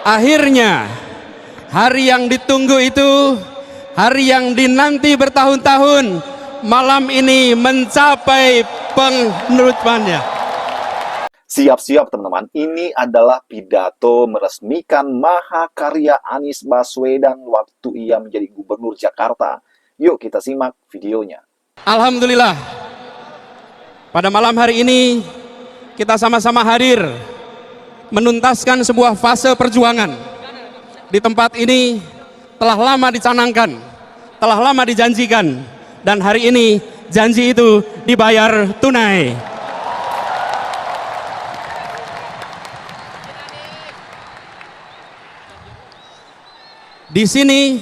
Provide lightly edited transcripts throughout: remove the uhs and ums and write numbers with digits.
Akhirnya hari yang ditunggu itu, hari yang dinanti bertahun-tahun, malam ini mencapai penutupannya. Siap-siap teman-teman, ini adalah pidato meresmikan mahakarya Anies Baswedan waktu ia menjadi Gubernur Jakarta. Yuk kita simak videonya. Alhamdulillah, pada malam hari ini kita sama-sama hadir menuntaskan sebuah fase perjuangan. Di tempat ini telah lama dicanangkan, telah lama dijanjikan, dan hari ini janji itu dibayar tunai. Di sini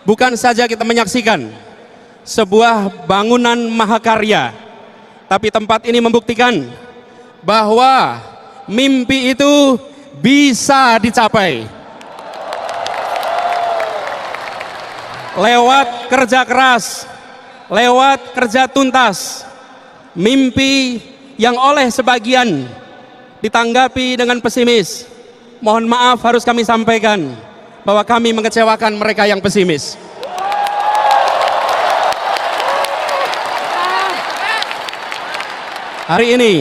bukan saja kita menyaksikan sebuah bangunan mahakarya, tapi tempat ini membuktikan bahwa mimpi itu bisa dicapai lewat kerja keras, lewat kerja tuntas. Mimpi yang oleh sebagian ditanggapi dengan pesimis, mohon maaf harus kami sampaikan bahwa kami mengecewakan mereka yang pesimis. Hari ini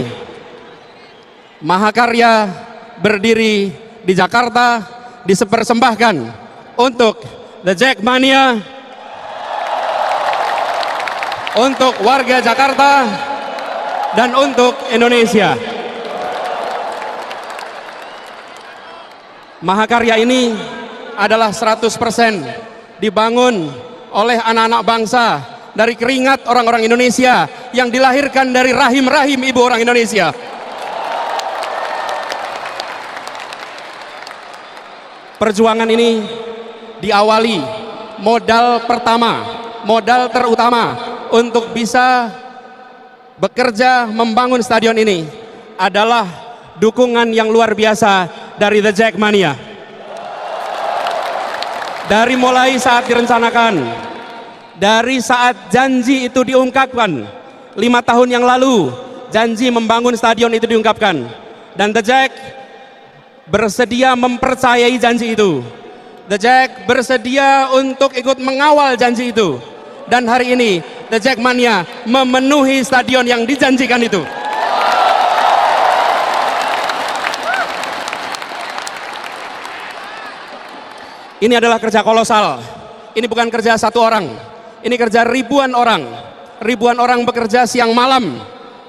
mahakarya berdiri di Jakarta, dipersembahkan untuk The Jackmania, untuk warga Jakarta, dan untuk Indonesia. Mahakarya ini adalah 100% dibangun oleh anak-anak bangsa dari keringat orang-orang Indonesia yang dilahirkan dari rahim-rahim ibu orang Indonesia. Perjuangan ini diawali modal pertama, modal terutama untuk bisa bekerja membangun stadion ini adalah dukungan yang luar biasa dari The Jackmania. Dari mulai saat direncanakan, dari saat janji itu diungkapkan 5 tahun yang lalu, janji membangun stadion itu diungkapkan, dan The Jack bersedia mempercayai janji itu. The Jack bersedia untuk ikut mengawal janji itu, dan hari ini The Jackmania memenuhi stadion yang dijanjikan itu. Ini adalah kerja kolosal. Ini bukan kerja satu orang, ini kerja ribuan orang. Ribuan orang bekerja siang malam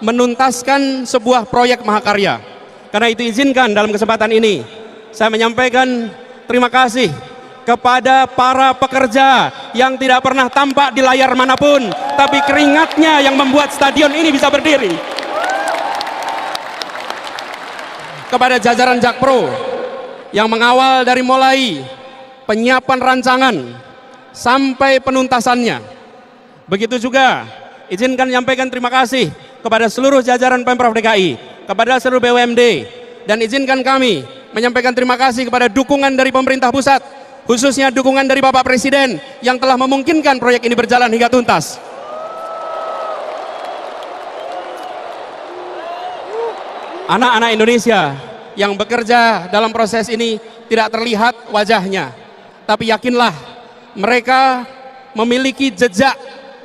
menuntaskan sebuah proyek mahakarya. Karena itu izinkan dalam kesempatan ini saya menyampaikan terima kasih kepada para pekerja yang tidak pernah tampak di layar manapun, tapi keringatnya yang membuat stadion ini bisa berdiri. Kepada jajaran Jakpro yang mengawal dari mulai penyiapan rancangan sampai penuntasannya. Begitu juga izinkan menyampaikan terima kasih kepada seluruh jajaran Pemprov DKI, kepada seluruh BUMD, dan izinkan kami menyampaikan terima kasih kepada dukungan dari pemerintah pusat, khususnya dukungan dari Bapak Presiden yang telah memungkinkan proyek ini berjalan hingga tuntas. Anak-anak Indonesia yang bekerja dalam proses ini tidak terlihat wajahnya, tapi yakinlah mereka memiliki jejak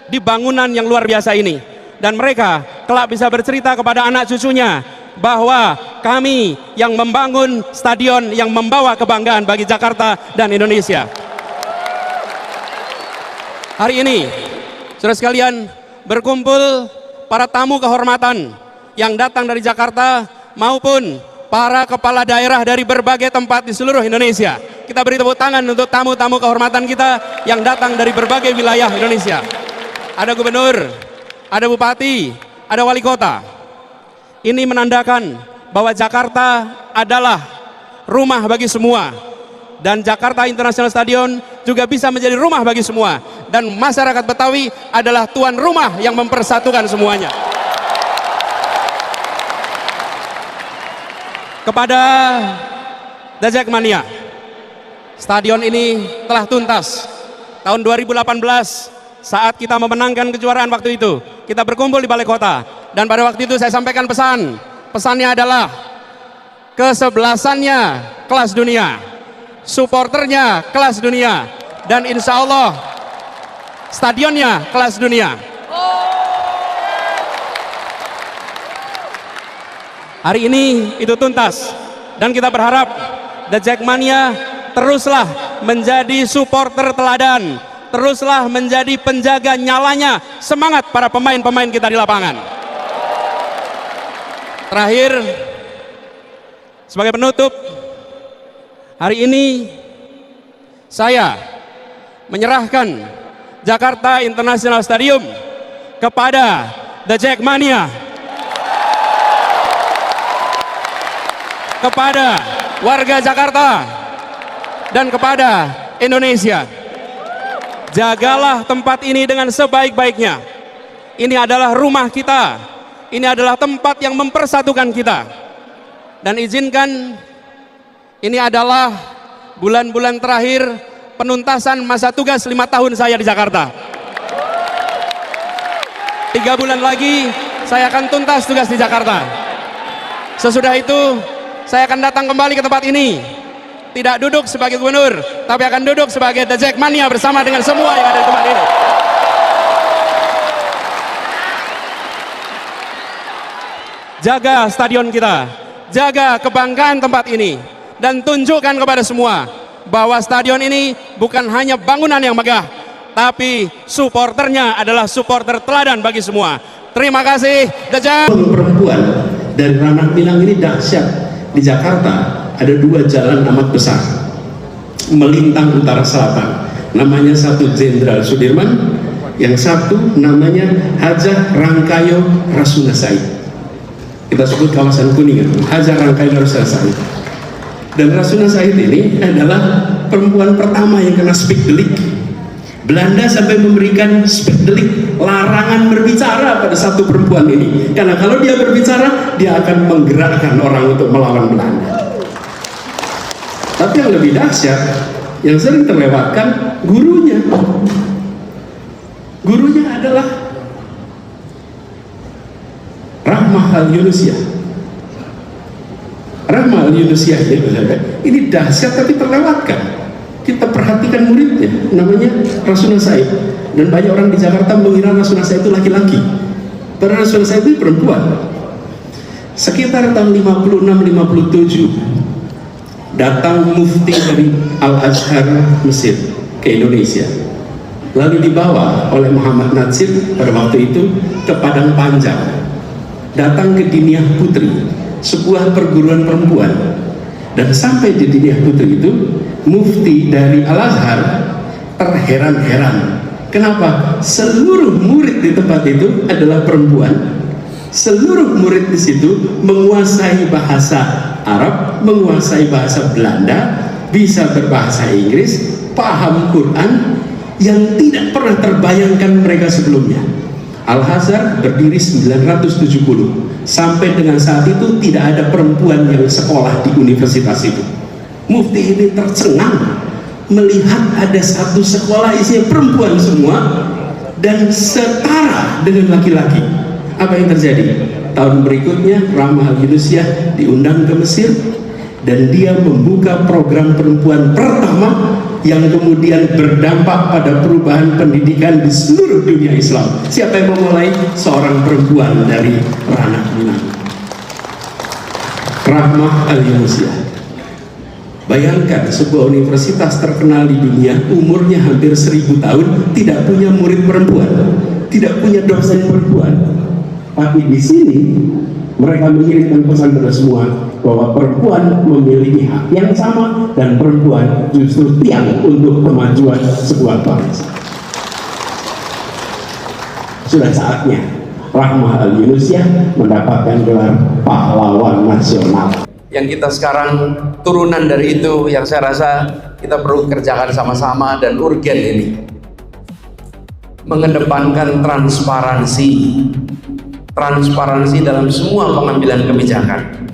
di bangunan yang luar biasa ini, dan mereka kelak bisa bercerita kepada anak cucunya bahwa kami yang membangun stadion yang membawa kebanggaan bagi Jakarta dan Indonesia. Hari ini, saudara sekalian, berkumpul para tamu kehormatan yang datang dari Jakarta maupun para kepala daerah dari berbagai tempat di seluruh Indonesia. Kita beri tepuk tangan untuk tamu-tamu kehormatan kita yang datang dari berbagai wilayah Indonesia. Ada gubernur, ada bupati, ada wali kota. Ini menandakan bahwa Jakarta adalah rumah bagi semua, dan Jakarta International Stadion juga bisa menjadi rumah bagi semua, dan masyarakat Betawi adalah tuan rumah yang mempersatukan semuanya. Kepada The Jackmania, stadion ini telah tuntas. Tahun 2018 saat kita memenangkan kejuaraan waktu itu, kita berkumpul di Balai Kota, dan pada waktu itu saya sampaikan pesannya adalah kesebelasannya kelas dunia, supporternya kelas dunia, dan insya Allah stadionnya kelas dunia. Hari ini itu tuntas, dan kita berharap The Jackmania teruslah menjadi supporter teladan, teruslah menjadi penjaga nyalanya semangat para pemain-pemain kita di lapangan. Terakhir, sebagai penutup, hari ini saya menyerahkan Jakarta International Stadium kepada The Jackmania, kepada warga Jakarta, dan kepada Indonesia. Jagalah tempat ini dengan sebaik-baiknya. Ini adalah rumah kita, ini adalah tempat yang mempersatukan kita. Dan izinkan, ini adalah bulan-bulan terakhir penuntasan masa tugas 5 tahun saya di Jakarta. 3 bulan lagi saya akan tuntas tugas di Jakarta. Sesudah itu saya akan datang kembali ke tempat ini, tidak duduk sebagai gubernur, tapi akan duduk sebagai The Jackmania bersama dengan semua yang ada di tempat ini. Jaga stadion kita, jaga kebanggaan tempat ini, dan tunjukkan kepada semua bahwa stadion ini bukan hanya bangunan yang megah, tapi supporternya adalah supporter teladan bagi semua. Terima kasih, The Jack. Perempuan dari Ranah Minang ini dahsyat. Di Jakarta ada 2 jalan amat besar melintang utara selatan, namanya satu Jenderal Sudirman, yang satu namanya Hajah Rangkayo Rasuna Said. Kita sebut kawasan Kuningan, Hajah Rangkayo Rasuna Said. Dan Rasuna Said ini adalah perempuan pertama yang kena spikdelik. Belanda sampai memberikan spikdelik, larangan berbicara pada satu perempuan ini, karena kalau dia berbicara dia akan menggerakkan orang untuk melawan Belanda. Tapi yang lebih dahsyat, yang sering terlewatkan, gurunya adalah Rahmah Al-Yunusyah. Rahmah Al-Yunusyah ini dahsyat tapi terlewatkan. Kita perhatikan muridnya, namanya Rasuna Said, dan banyak orang di Jakarta mengira Rasuna Said itu laki-laki, padahal Rasuna Said itu perempuan. Sekitar tahun 56-57 datang mufti dari Al-Azhar Mesir ke Indonesia, lalu dibawa oleh Muhammad Natsir pada waktu itu ke Padang Panjang, datang ke Diniyah Putri, sebuah perguruan perempuan. Dan sampai di Diniyah Putri itu, mufti dari Al-Azhar terheran-heran. Kenapa? Seluruh murid di tempat itu adalah perempuan. Seluruh murid di situ menguasai bahasa Arab, menguasai bahasa Belanda, bisa berbahasa Inggris, paham Quran, yang tidak pernah terbayangkan mereka sebelumnya. Al-Azhar berdiri 970. Sampai dengan saat itu tidak ada perempuan yang sekolah di universitas itu. Mufti ini tercengang melihat ada satu sekolah isinya perempuan semua dan setara dengan laki-laki. Apa yang terjadi? Tahun berikutnya Rahmah Al-Yunusyah diundang ke Mesir, dan dia membuka program perempuan pertama yang kemudian berdampak pada perubahan pendidikan di seluruh dunia Islam. Siapa yang memulai? Seorang perempuan dari Ranah Minang, Rahmah Al-Yunusyah. Bayangkan sebuah universitas terkenal di dunia, umurnya hampir 1000 tahun, tidak punya murid perempuan, tidak punya dosen perempuan. Tapi di sini mereka mengirimkan pesan kepada semua bahwa perempuan memiliki hak yang sama, dan perempuan justru tiang untuk kemajuan sebuah bangsa. Sudah saatnya Rahmah Al-Yunusyah mendapatkan gelar pahlawan nasional. Yang kita sekarang turunan dari itu, yang saya rasa kita perlu kerjakan sama-sama dan urgen ini, mengedepankan transparansi dalam semua pengambilan kebijakan.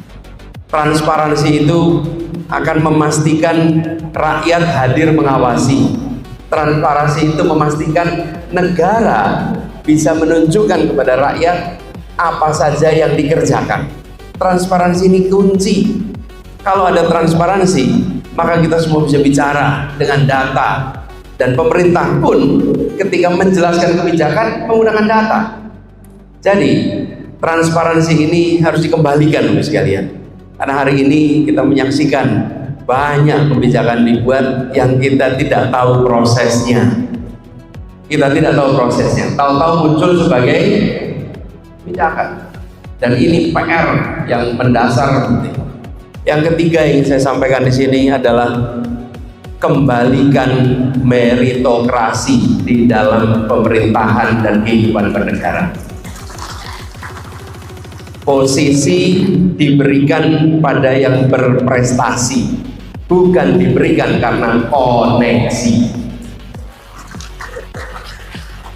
Transparansi itu akan memastikan rakyat hadir mengawasi. Transparansi itu memastikan negara bisa menunjukkan kepada rakyat apa saja yang dikerjakan. Transparansi ini kunci Kalau ada transparansi, maka kita semua bisa bicara dengan data. Dan pemerintah pun ketika menjelaskan kebijakan menggunakan data. Jadi, transparansi ini harus dikembalikan Bapak sekalian. Karena hari ini kita menyaksikan banyak kebijakan dibuat yang kita tidak tahu prosesnya. Kita tidak tahu prosesnya, tahu-tahu muncul sebagai kebijakan. Dan ini PR yang mendasar penting. Yang ketiga yang saya sampaikan di sini adalah kembalikan meritokrasi di dalam pemerintahan dan kehidupan bernegara. Posisi diberikan pada yang berprestasi, bukan diberikan karena koneksi.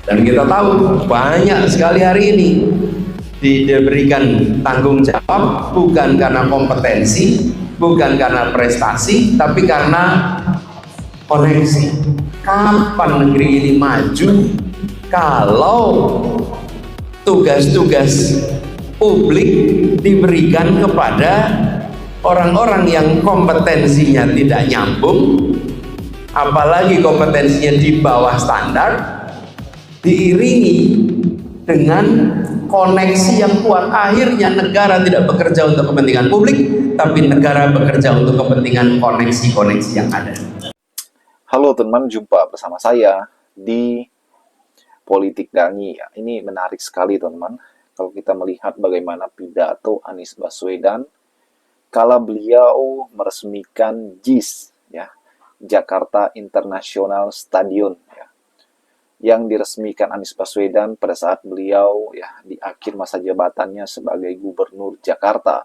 Dan kita tahu banyak sekali hari ini diberikan tanggung jawab bukan karena kompetensi, bukan karena prestasi, tapi karena koneksi. Kapan negeri ini maju kalau tugas-tugas publik diberikan kepada orang-orang yang kompetensinya tidak nyambung, apalagi kompetensinya di bawah standar, diiringi dengan koneksi yang kuat. Akhirnya negara tidak bekerja untuk kepentingan publik, tapi negara bekerja untuk kepentingan koneksi-koneksi yang ada. Halo teman, jumpa bersama saya di Politik Dangi. Ini menarik sekali teman, kalau kita melihat bagaimana pidato Anies Baswedan kala beliau meresmikan JIS, ya, Jakarta International Stadium, ya, yang diresmikan Anies Baswedan pada saat beliau di akhir masa jabatannya sebagai Gubernur Jakarta.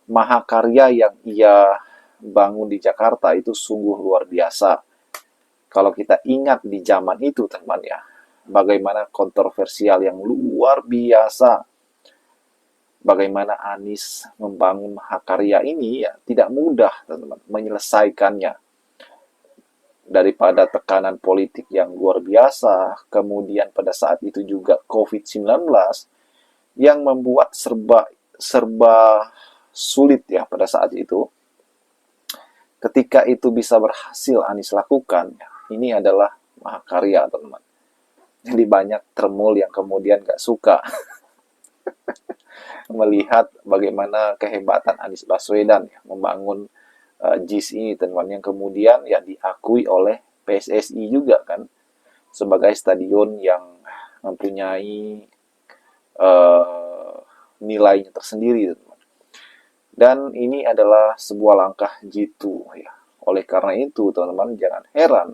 Mahakarya yang ia bangun di Jakarta itu sungguh luar biasa. Kalau kita ingat di zaman itu teman ya, bagaimana kontroversial yang luar biasa. Bagaimana Anies membangun Mahakarya ini ya tidak mudah teman-teman menyelesaikannya. Daripada tekanan politik yang luar biasa, kemudian pada saat itu juga COVID-19 yang membuat serba sulit ya pada saat itu. Ketika itu bisa berhasil Anies lakukan, ini adalah Mahakarya teman-teman. Jadi banyak termul yang kemudian gak suka melihat bagaimana kehebatan Anies Baswedan ya, membangun JIS ini teman-teman, yang kemudian ya diakui oleh PSSI juga kan sebagai stadion yang mempunyai nilainya tersendiri teman-teman. Dan ini adalah sebuah langkah jitu ya. Oleh karena itu teman-teman, jangan heran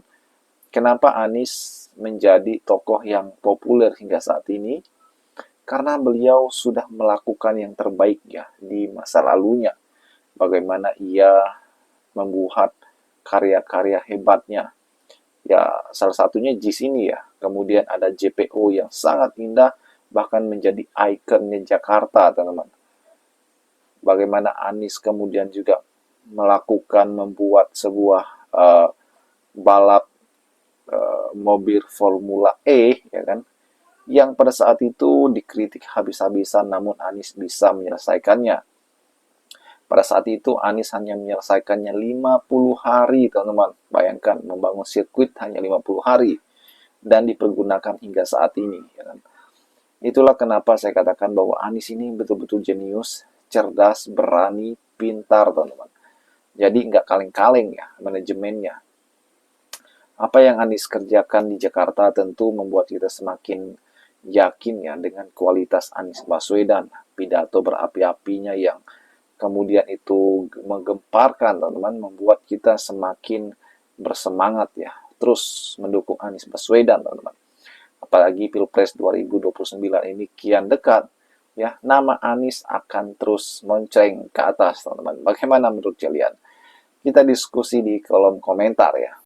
kenapa Anies menjadi tokoh yang populer hingga saat ini, karena beliau sudah melakukan yang terbaik ya di masa lalunya. Bagaimana ia membuat karya-karya hebatnya. Ya, salah satunya JIS ini ya. Kemudian ada JPO yang sangat indah, bahkan menjadi ikonnya Jakarta, teman-teman. Bagaimana Anies kemudian juga membuat sebuah balap mobil Formula E, ya kan? Yang pada saat itu dikritik habis-habisan, namun Anies bisa menyelesaikannya. Pada saat itu Anies hanya menyelesaikannya 50 hari, teman-teman. Bayangkan, membangun sirkuit hanya 50 hari. Dan dipergunakan hingga saat ini. Ya kan? Itulah kenapa saya katakan bahwa Anies ini betul-betul jenius, cerdas, berani, pintar, teman-teman. Jadi nggak kaleng-kaleng ya manajemennya. Apa yang Anies kerjakan di Jakarta tentu membuat kita semakin yakin ya dengan kualitas Anies Baswedan. Pidato berapi-apinya yang kemudian itu menggemparkan teman-teman, membuat kita semakin bersemangat ya terus mendukung Anies Baswedan teman-teman. Apalagi Pilpres 2029 ini kian dekat ya, nama Anies akan terus monceng ke atas teman-teman. Bagaimana menurut kalian? Kita diskusi di kolom komentar ya.